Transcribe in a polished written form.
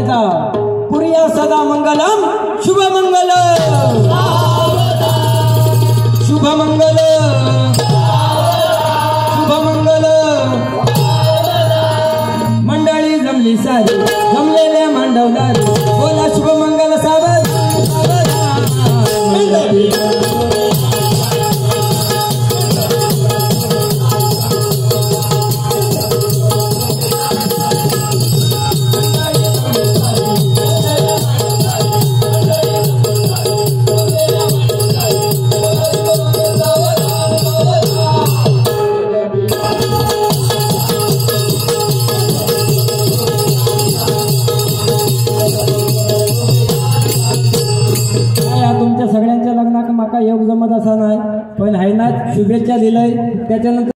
देता पुरिया सदा मंगलम शुभ मंगल शुभ मंगल शुभ मंगल मंडळी जमली सारी जमलेल्या मांडवदारी बोला शुभ मंगल सावध तुमच्या सगळ्यांच्या लग्नाक माका योग जमत असा नाही पण आहे ना शुभेच्छा दिलंय त्याच्यानंतर